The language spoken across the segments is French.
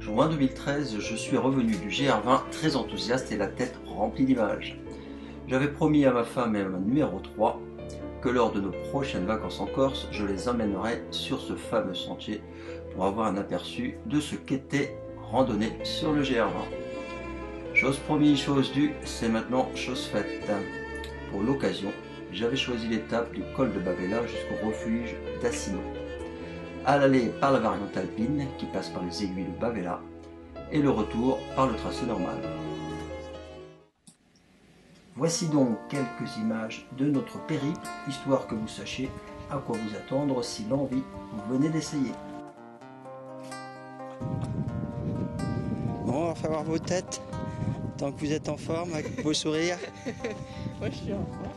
Juin 2013, je suis revenu du GR20 très enthousiaste et la tête remplie d'images. J'avais promis à ma femme et à ma numéro 3 que lors de nos prochaines vacances en Corse, je les emmènerais sur ce fameux sentier pour avoir un aperçu de ce qu'était randonnée sur le GR20. Chose promise, chose due, c'est maintenant chose faite. Pour l'occasion, j'avais choisi l'étape du col de Bavella jusqu'au refuge d'Assino. À l'aller par la variante alpine qui passe par les aiguilles de Bavella et le retour par le tracé normal. Voici donc quelques images de notre périple, histoire que vous sachiez à quoi vous attendre si l'envie vous venez d'essayer. Bon, on va faire voir vos têtes, tant que vous êtes en forme, avec vos sourires. Moi je suis en forme.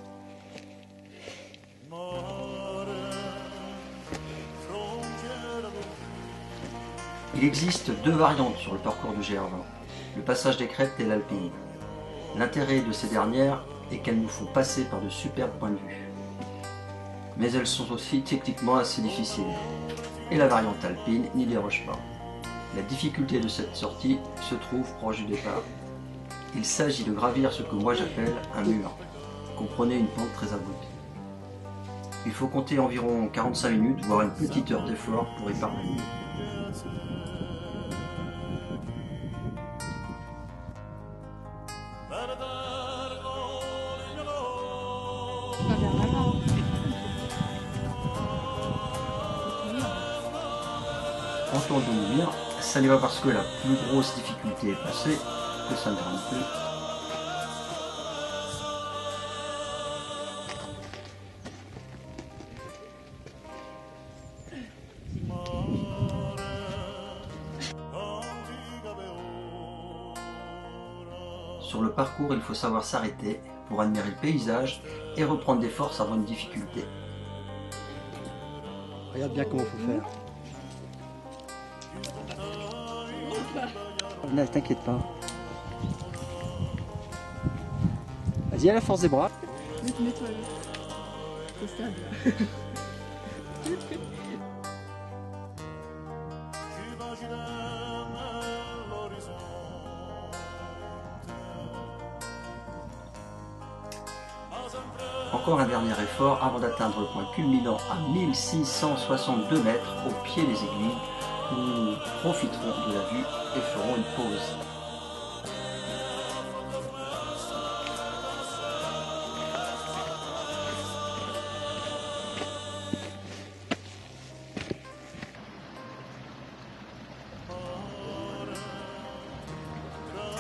Il existe deux variantes sur le parcours du GR20, le passage des crêtes et l'alpine. L'intérêt de ces dernières est qu'elles nous font passer par de superbes points de vue. Mais elles sont aussi techniquement assez difficiles. Et la variante alpine n'y déroge pas. La difficulté de cette sortie se trouve proche du départ. Il s'agit de gravir ce que moi j'appelle un mur. Comprenez une pente très abrupte. Il faut compter environ 45 minutes, voire une petite heure d'effort pour y parvenir. Entendons-nous bien, ça n'est pas parce que la plus grosse difficulté est passée que ça ne grimpe plus. Sur le parcours, il faut savoir s'arrêter pour admirer le paysage et reprendre des forces avant une difficulté. Regarde bien comment il faut faire. Ne t'inquiète pas. Vas-y, à la force des bras. Mets-toi là. C'est stable. Encore un dernier effort avant d'atteindre le point culminant à 1662 mètres au pied des aiguilles où nous profiterons de la vue et ferons une pause.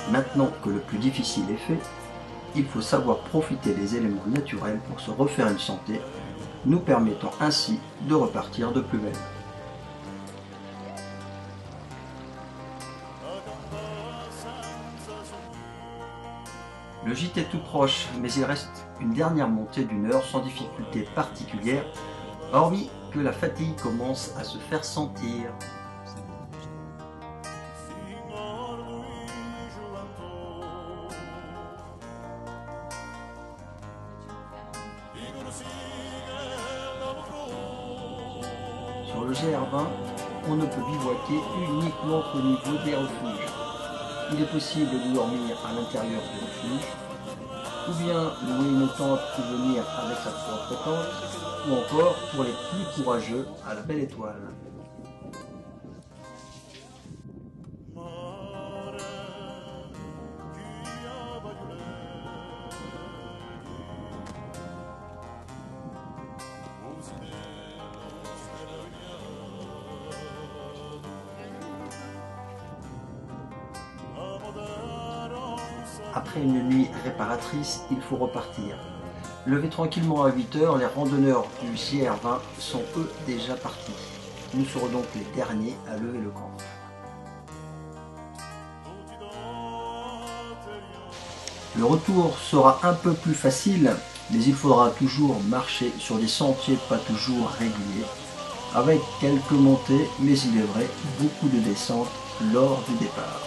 Maintenant que le plus difficile est fait, il faut savoir profiter des éléments naturels pour se refaire une santé, nous permettant ainsi de repartir de plus belle. Le gîte est tout proche, mais il reste une dernière montée d'une heure sans difficulté particulière, hormis que la fatigue commence à se faire sentir. Sur le GR20, on ne peut bivouaquer uniquement au niveau des refuges. Il est possible de dormir à l'intérieur du refuge, ou bien louer une tente ou venir avec sa propre tente, ou encore, pour les plus courageux, à la Belle Étoile. Après une nuit réparatrice, il faut repartir. Levés tranquillement à 8 h, les randonneurs du GR20 sont eux déjà partis. Nous serons donc les derniers à lever le camp. Le retour sera un peu plus facile, mais il faudra toujours marcher sur des sentiers pas toujours réguliers, avec quelques montées, mais il est vrai, beaucoup de descentes lors du départ.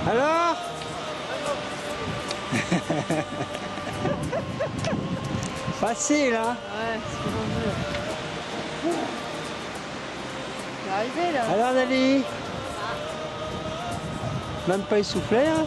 Alors? Facile, hein? Ouais, c'est ce qu'on veut. C'est arrivé là. Alors, Dali? Même pas essoufflé, hein?